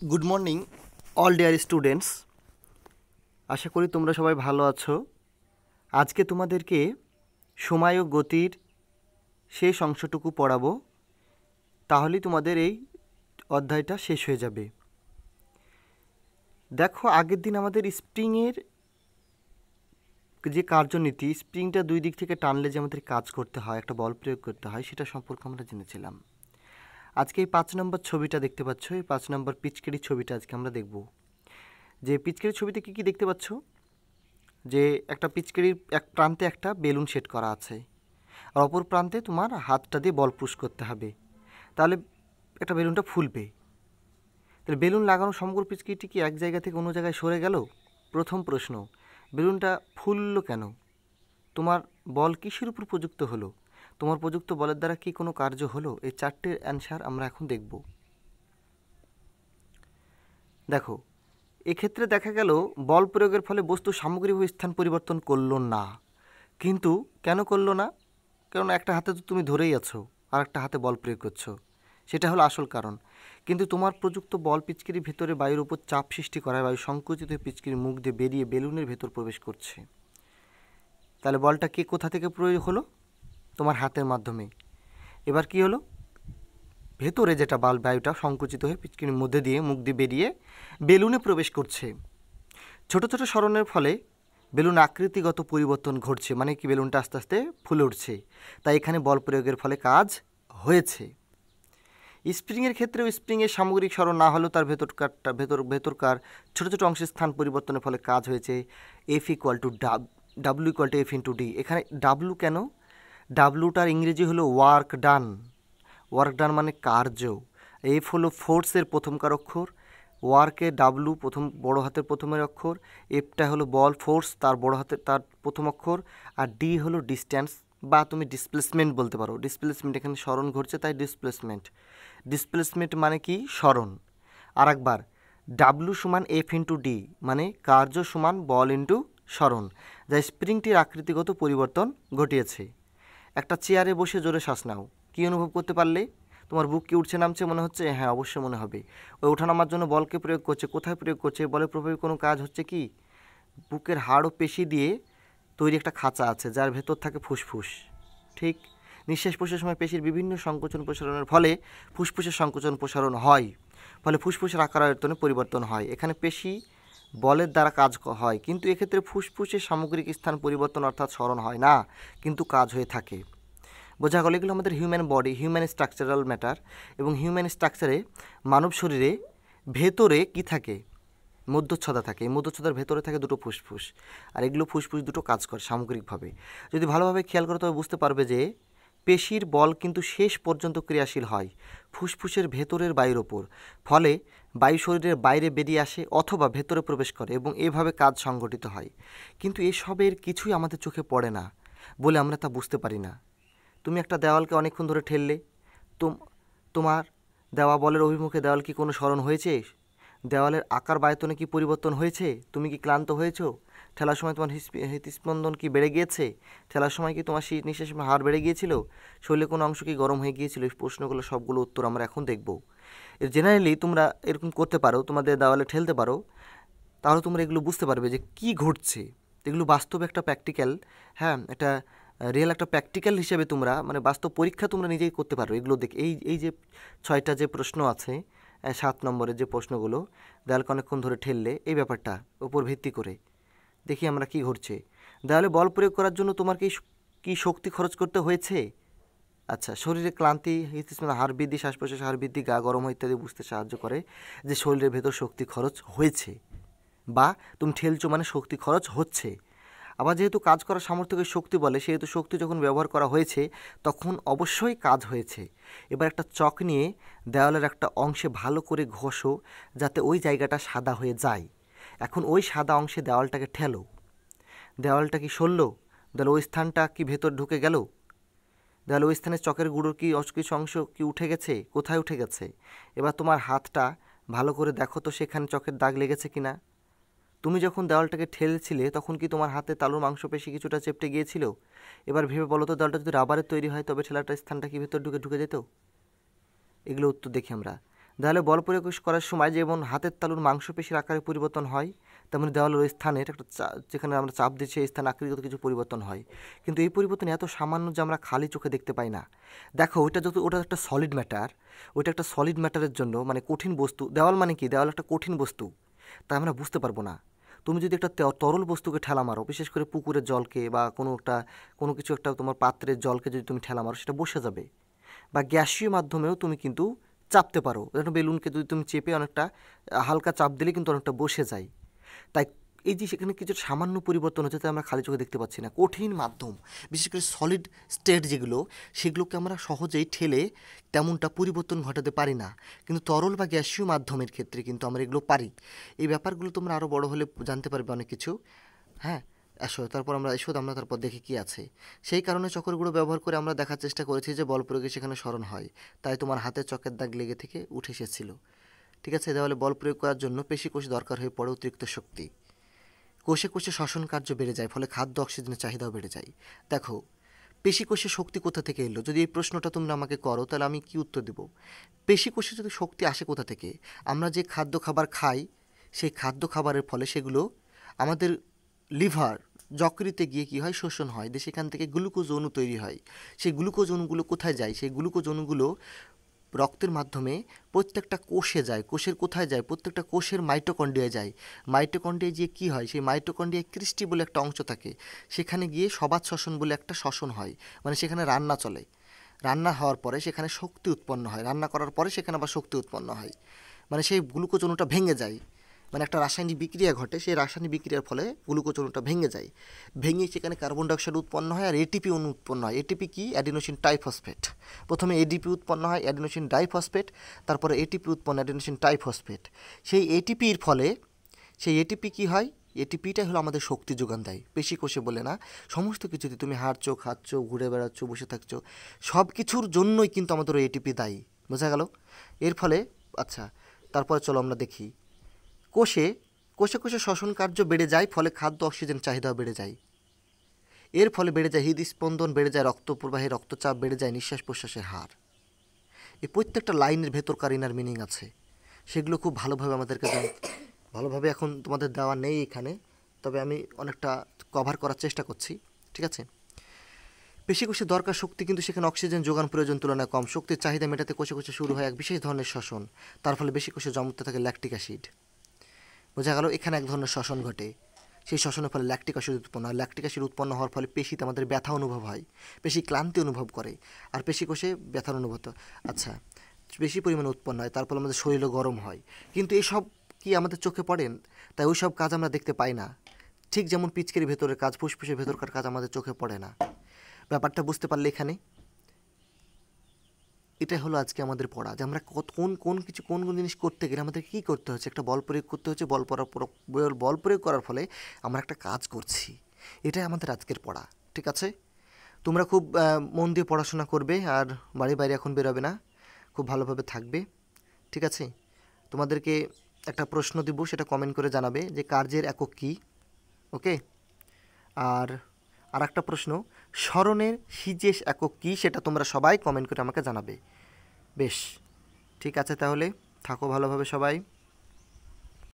Good morning all dear students. আশা করি তোমরা সবাই ভালো আছো। আজকে তোমাদেরকে সময় ও গতির শেষ অংশটুকু পড়াবো, তাহলেই তোমাদের এই অধ্যায়টা শেষ হয়ে যাবে। দেখো, আগের দিন আমাদের স্প্রিংয়ের যে কার্যনীতি, স্প্রিংটা দুই দিক থেকে টানলে যে আমাদের কাজ করতে হয়, একটা বল প্রয়োগ করতে হয়, সেটা সম্পর্কে আমরা জেনেছিলাম। আজকে এই 5 নম্বর ছবিটা দেখতে পাচ্ছ, এই 5 নম্বর পিচকারি ছবিটা আজকে আমরা দেখব। যে পিচকারি ছবিতে কী কী দেখতে পাচ্ছ? যে একটা পিচকারির এক প্রান্তে একটা বেলুন সেট করা আছে, আর অপর প্রান্তে তোমার হাতটা দিয়ে বল পুশ করতে হবে, তাহলে একটা বেলুনটা ফুলবে। তাহলে বেলুন লাগানো সমগ্র পিচকারিটি কি এক জায়গা থেকে অন্য জায়গায় সরে গেল? প্রথম প্রশ্ন, বেলুনটা ফুললো কেন? তোমার বল কিসের উপর প্রযুক্ত হলো? তোমার প্রযুক্ত বলের দ্বারা কি কোনো কার্য হলো? এই চারটের অ্যান্সার আমরা এখন দেখব। দেখো, এক্ষেত্রে দেখা গেল বল প্রয়োগের ফলে বস্তু সামগ্রিকভাবে স্থান পরিবর্তন করলো না। কিন্তু কেন করলো না? কারণ একটা হাতে তো তুমি ধরেই আছো, আর একটা হাতে বল প্রয়োগ করছো, সেটা হলো আসল কারণ। কিন্তু তোমার প্রযুক্ত বল পিচকারির ভেতরে বায়ুর উপর চাপ সৃষ্টি করায় বায়ু সংকুচিত হয়ে পিচকারির মুখ দিয়ে বেরিয়ে বেলুনের ভেতর প্রবেশ করছে। তাহলে বলটা কে কোথা থেকে প্রয়োগ হলো? তোমার হাতের মাধ্যমে। এবার কি হলো? ভেতরে যেটা বায়ুটা সংকুচিত হয়ে পিচকারির মধ্যে দিয়ে মুখ দিয়ে বেরিয়ে বেলুনে প্রবেশ করছে। ছোট ছোট সরণের ফলে বেলুন আকৃতিগত পরিবর্তন ঘটছে, মানে কি বেলুনটা আস্তে আস্তে ফুলে উঠছে। তাই এখানে বল প্রয়োগের ফলে কাজ হয়েছে। স্প্রিংয়ের ক্ষেত্রেও স্প্রিংয়ের সামগ্রিক সরণ না হলেও তার ভেতরকার ছোট ছোট অংশের স্থান পরিবর্তনের ফলে কাজ হয়েছে। F equal to W equal to F into D. এখানে ডাব্লু কেন? ডাব্লুটার ইংরেজি হলো ওয়ার্ক ডান। ওয়ার্ক ডান মানে কার্য। এফ হলো ফোর্সের প্রথমকার অক্ষর, ওয়ার্কে ডাব্লু প্রথম বড় হাতের প্রথমের অক্ষর, এফটা হলো বল ফোর্স তার বড় হাতের তার প্রথম অক্ষর, আর ডি হলো ডিস্ট্যান্স বা তুমি ডিসপ্লেসমেন্ট বলতে পারো। ডিসপ্লেসমেন্ট, এখানে সরণ ঘটছে তাই ডিসপ্লেসমেন্ট। ডিসপ্লেসমেন্ট মানে কি? সরণ। আর একবার ডাব্লু সমান এফ ইন্টু ডি, মানে কার্য সমান বল ইন্টু সরণ, যা স্প্রিংটির আকৃতিগত পরিবর্তন ঘটিয়েছে। একটা চেয়ারে বসে জোরে শ্বাস নাও, কী অনুভব করতে পারলে? তোমার বুক কি উঠছে নামছে মনে হচ্ছে? হ্যাঁ, অবশ্যই মনে হবে। ওই ওঠানামার জন্য বলকে প্রয়োগ করছে। কোথায় প্রয়োগ করছে? বলের প্রভাবে কোনো কাজ হচ্ছে কি? বুকের হাড় ও পেশি দিয়ে তৈরি একটা খাঁচা আছে, যার ভেতর থাকে ফুসফুস। ঠিক নিঃশ্বাস প্রশ্বাসের সময় পেশির বিভিন্ন সংকোচন প্রসারণের ফলে ফুসফুসের সংকোচন প্রসারণ হয়, ফলে ফুসফুসের আকার আয়তনে পরিবর্তন হয়। এখানে পেশি বলের দ্বারা কাজ হয়, কিন্তু এক্ষেত্রে ফুসফুসের সামগ্রিক স্থান পরিবর্তন অর্থাৎ সরণ হয় না, কিন্তু কাজ হয়ে থাকে। বোঝা গেল? এগুলো আমাদের human body, human structural matter. এবং হিউম্যান স্ট্রাকচারে মানব শরীরে ভেতরে কি থাকে? মধ্যচ্ছদা থাকে। এই মধ্যচ্ছদার ভেতরে থাকে দুটো ফুসফুস, আর এগুলো ফুসফুস দুটো কাজ করে সামগ্রিকভাবে। যদি ভালোভাবে খেয়াল করো তবে বুঝতে পারবে যে পেশির বল কিন্তু শেষ পর্যন্ত ক্রিয়াশীল হয় ফুসফুসের ভেতরের বায়ুর ওপর, ফলে বায়ু শরীরের বাইরে বেরিয়ে আসে অথবা ভেতরে প্রবেশ করে এবং এভাবে কাজ সংগঠিত হয়। কিন্তু এসবের কিছুই আমাদের চোখে পড়ে না বলে আমরা তা বুঝতে পারি না। তুমি একটা দেওয়ালকে অনেকক্ষণ ধরে ঠেললে, তোমার দেওয়া বলের অভিমুখে দেওয়াল কি কোনো সরণ হয়েছে? দেওয়ালের আকার বায়তনে কি পরিবর্তন হয়েছে? তুমি কি ক্লান্ত হয়েছো? ঠেলার সময় তোমার হৃৎস্পন্দন কি বেড়ে গিয়েছে? ঠেলার সময় কি তোমার নিঃশ্বাসের হার বেড়ে গিয়েছিল? শরীরে কোনো অংশ কি গরম হয়ে গিয়েছিল? এই প্রশ্নগুলো সবগুলো উত্তর আমরা এখন দেখব। জেনারেলি তোমরা এরকম করতে পারো, তোমাদের দেওয়ালে ঠেলতে পারো, তাহলে তোমরা এগুলো বুঝতে পারবে যে কি ঘটছে। এগুলো বাস্তবে একটা প্র্যাকটিক্যাল, হ্যাঁ, একটা রিয়েল একটা প্র্যাকটিক্যাল হিসেবে তোমরা মানে বাস্তব পরীক্ষা তোমরা নিজেই করতে পারো এগুলো দেখে। এই যে 6টা যে প্রশ্ন আছে, 7 নম্বরের যে প্রশ্নগুলো, দেয়ালকে অনেকক্ষণ ধরে ঠেললে, এই ব্যাপারটা উপর ভিত্তি করে দেখি আমরা কি ঘটছে। দেওয়ালে বল প্রয়োগ করার জন্য তোমার কি শক্তি খরচ করতে হয়েছে? আচ্ছা, শরীরে ক্লান্তি, হাড় বৃদ্ধি, শ্বাস প্রশ্বাস হাড় বৃদ্ধি, গা গরম হয় ইত্যাদি বুঝতে সাহায্য করে যে শরীরের ভেতর শক্তি খরচ হয়েছে, বা তুমি ঠেলছো মানে শক্তি খরচ হচ্ছে। আবার যেহেতু কাজ করার সামর্থ্যকে শক্তি বলে, সেহেতু শক্তি যখন ব্যবহার করা হয়েছে তখন অবশ্যই কাজ হয়েছে। এবার একটা চক নিয়ে দেওয়ালের একটা অংশে ভালো করে ঘষো যাতে ওই জায়গাটা সাদা হয়ে যায়। এখন ওই সাদা অংশে দেওয়ালটাকে ঠেলো। দেওয়ালটা কি সরল? দেওয়াল ওই স্থানটা কি ভেতর ঢুকে গেল? দেওয়াল ওই স্থানে চকের গুঁড়োর কি কিছু অংশ কি উঠে গেছে? কোথায় উঠে গেছে? এবার তোমার হাতটা ভালো করে দেখো তো সেখানে চকের দাগ লেগেছে কি না। তুমি যখন দেওয়ালটাকে ঠেলছিলে তখন কি তোমার হাতে তালুর মাংসপেশি কিছুটা চেপটে গিয়েছিল? এবার ভেবে বলো তো, দেওয়ালটা যদি রাবারের তৈরি হয় তবে ঠেলাটার স্থানটা কি ভেতর ঢুকে যেত? এগুলো উত্তর দেখি আমরা। দেওয়ালে বল প্রয়োগ করার সময় যেমন হাতের তালুর মাংসপেশির আকারে পরিবর্তন হয়, তেমনি দেওয়ালের ওই স্থানের একটা যেখানে আমরা চাপ দিচ্ছি সেই স্থানে আকৃতিগত কিছু পরিবর্তন হয়। কিন্তু এই পরিবর্তন এত সামান্য যে আমরা খালি চোখে দেখতে পাই না। দেখো ওটা একটা সলিড ম্যাটার, ওইটা একটা সলিড ম্যাটারের জন্য মানে কঠিন বস্তু। দেওয়াল মানে কি, দেওয়াল একটা কঠিন বস্তু, তাই আমরা বুঝতে পারবো না। তুমি যদি একটা তরল বস্তুকে ঠেলা মারো, বিশেষ করে পুকুরের জলকে বা কোনো কিছু একটা তোমার পাত্রের জলকে যদি তুমি ঠেলা মারো, সেটা বসে যাবে। বা গ্যাসীয় মাধ্যমেও তুমি কিন্তু চাপতে পারো। একটা বেলুনকে যদি তুমি চেপে অনেকটা হালকা চাপ দিলে কিন্তু অনেকটা বসে যায়। তাই এই যে সেখানে কিছু সামান্য পরিবর্তন হচ্ছে, তাই আমরা খালি চোখে দেখতে পাচ্ছি না। কঠিন মাধ্যম, বিশেষ করে সলিড স্টেট যেগুলো, সেগুলোকে আমরা সহজেই ঠেলে তেমনটা পরিবর্তন ঘটাতে পারি না। কিন্তু তরল বা গ্যাসীয় মাধ্যমের ক্ষেত্রে কিন্তু আমরা এগুলো পারি। এই ব্যাপারগুলো তোমরা আরও বড় হলে জানতে পারবে অনেক কিছু। হ্যাঁ, আমরা তারপর দেখি কি আছে। সেই কারণে চক্রগুলো ব্যবহার করে আমরা দেখার চেষ্টা করেছি যে বল প্রয়োগে সেখানে স্মরণ হয়। তাই তোমার হাতে চকের দাগ লেগে থেকে উঠে এসেছিল। ঠিক আছে, দেওয়ালে বল প্রয়োগ করার জন্য পেশি কোষ দরকার হয়ে পড়ে অতিরিক্ত শক্তি। কোষে কোষে শ্বসন কার্য বেড়ে যায়, ফলে খাদ্য অক্সিজেনের চাহিদাও বেড়ে যায়। দেখো, পেশি কোষে শক্তি কোথা থেকে এলো? যদি এই প্রশ্নটা তোমরা আমাকে করো, তাহলে আমি কি উত্তর দেব? পেশি কোষে যদি শক্তি আসে কোথা থেকে? আমরা যে খাদ্য খাবার খাই, সেই খাদ্য খাবারের ফলে সেগুলো আমাদের লিভার যকৃতে গিয়ে কী হয়, শোষণ হয়, দিয়ে সেখান থেকে গ্লুকোজ অণু তৈরি হয়। সেই গ্লুকোজ অণুগুলো কোথায় যায়? সেই গ্লুকোজ অণুগুলো রক্তের মাধ্যমে প্রত্যেকটা কোষে যায়। কোষের কোথায় যায়? প্রত্যেকটা কোষের মাইটোকন্ড্রিয়ায় যায়। মাইটোকন্ড্রিয়ায় গিয়ে কী হয়? সেই মাইটোকন্ড্রিয়ায় ক্রিস্টি বলে একটা অংশ থাকে, সেখানে গিয়ে সবাত শ্বসন বলে একটা শ্বসন হয়। মানে সেখানে রান্না চলে। রান্না হওয়ার পরে সেখানে শক্তি উৎপন্ন হয়, রান্না করার পরে সেখানে আবার শক্তি উৎপন্ন হয়। মানে সেই গ্লুকোজ অণুটা ভেঙে যায়, মানে একটা রাসায়নিক বিক্রিয়া ঘটে, সেই রাসায়নিক বিক্রিয়ার ফলে গ্লুকোজ অণুটা ভেঙে যায়। ভেঙে সেখানে কার্বন ডাইঅক্সাইড উৎপন্ন হয় আর এটিপি অণু উৎপন্ন হয়। এটিপি কি? Adenosine triphosphate. প্রথমে এডিপি উৎপন্ন হয়, অ্যাডিনোসিন ডাইফসফেট, তারপরে এটিপি উৎপন্ন, অ্যাডিনোসিন ট্রাইফসফেট। সেই এটিপির ফলে সেই এটিপি কী হয়? এটিপিটাই হলো আমাদের শক্তি যোগান দেয়। পেশি কোষে বলে না, সমস্ত কিছুতে তুমি হাঁটছো, খাচ্ছ, ঘুরে বেড়াচ্ছ, বসে থাকছো, সব কিছুর জন্যই কিন্তু আমাদের ওই এটিপি দায়ী। বোঝা গেল? এর ফলে আচ্ছা, তারপরে চলো আমরা দেখি। কোষে কোষে কোষে শ্বসন কার্য বেড়ে যায়, ফলে খাদ্য অক্সিজেন চাহিদাও বেড়ে যায়। এর ফলে বেড়ে যায় হৃদস্পন্দন, বেড়ে যায় রক্ত প্রবাহে, রক্তচাপ বেড়ে যায়, নিঃশ্বাস প্রশ্বাসের হার। এই প্রত্যেকটা লাইনের ভেতরকার ইনার মিনিং আছে, সেগুলো খুব ভালোভাবে আমাদেরকে ভালোভাবে এখন তোমাদের দেওয়া নেই এখানে, তবে আমি অনেকটা কভার করার চেষ্টা করছি। ঠিক আছে, পেশি কোষে দরকার শক্তি, কিন্তু সেখানে অক্সিজেন যোগান প্রয়োজন তুলনায় কম। শক্তির চাহিদা মেটাতে কোষে কোষে শুরু হয় এক বিশেষ ধরনের শ্বসন, তার ফলে বেশি কোষে জমতে থাকে ল্যাকটিক অ্যাসিড। বোঝা গেল? এখানে এক ধরনের শ্বসন ঘটে, সেই শ্বসনের ফলে ল্যাকটিক অ্যাসিড উৎপন্ন হয়। ল্যাকটিক অ্যাসিড উৎপন্ন হওয়ার ফলে পেশিতে আমাদের ব্যথা অনুভব হয়, পেশি ক্লান্তি অনুভব করে, আর পেশি কোষে ব্যথার অনুভূত আচ্ছা বেশি পরিমাণে উৎপন্ন হয়, তার ফলে আমাদের শরীরও গরম হয়। কিন্তু এইসব কি আমাদের চোখে পড়েন? তাই ওই সব কাজ আমরা দেখতে পাই না। ঠিক যেমন পিচকারির ভেতরের কাজ, ফুসফুসের ভেতরকার কাজ আমাদের চোখে পড়ে না। ব্যাপারটা বুঝতে পারলে এখানে? এটাই হলো আজকে আমাদের পড়া, যে আমরা কোন জিনিস করতে গেলে আমাদের কী করতে হচ্ছে। একটা বল প্রয়োগ করতে হচ্ছে, বল প্রয়োগ করার ফলে আমরা একটা কাজ করছি। এটাই আমাদের আজকের পড়া। ঠিক আছে, তোমরা খুব মন দিয়ে পড়াশোনা করবে, আর বাড়ি বাইরে এখন বেরোবে না, খুব ভালোভাবে থাকবে। ঠিক আছে, তোমাদেরকে একটা প্রশ্ন দিব, সেটা কমেন্ট করে জানাবে যে কার্যের একক কী। ওকে, আর একটা প্রশ্ন, স্মরণের হিজেস একক কী, সেটা তোমরা সবাই কমেন্ট করে আমাকে জানাবে। বেশ, ঠিক আছে, তাহলে থাকো ভালোভাবে সবাই।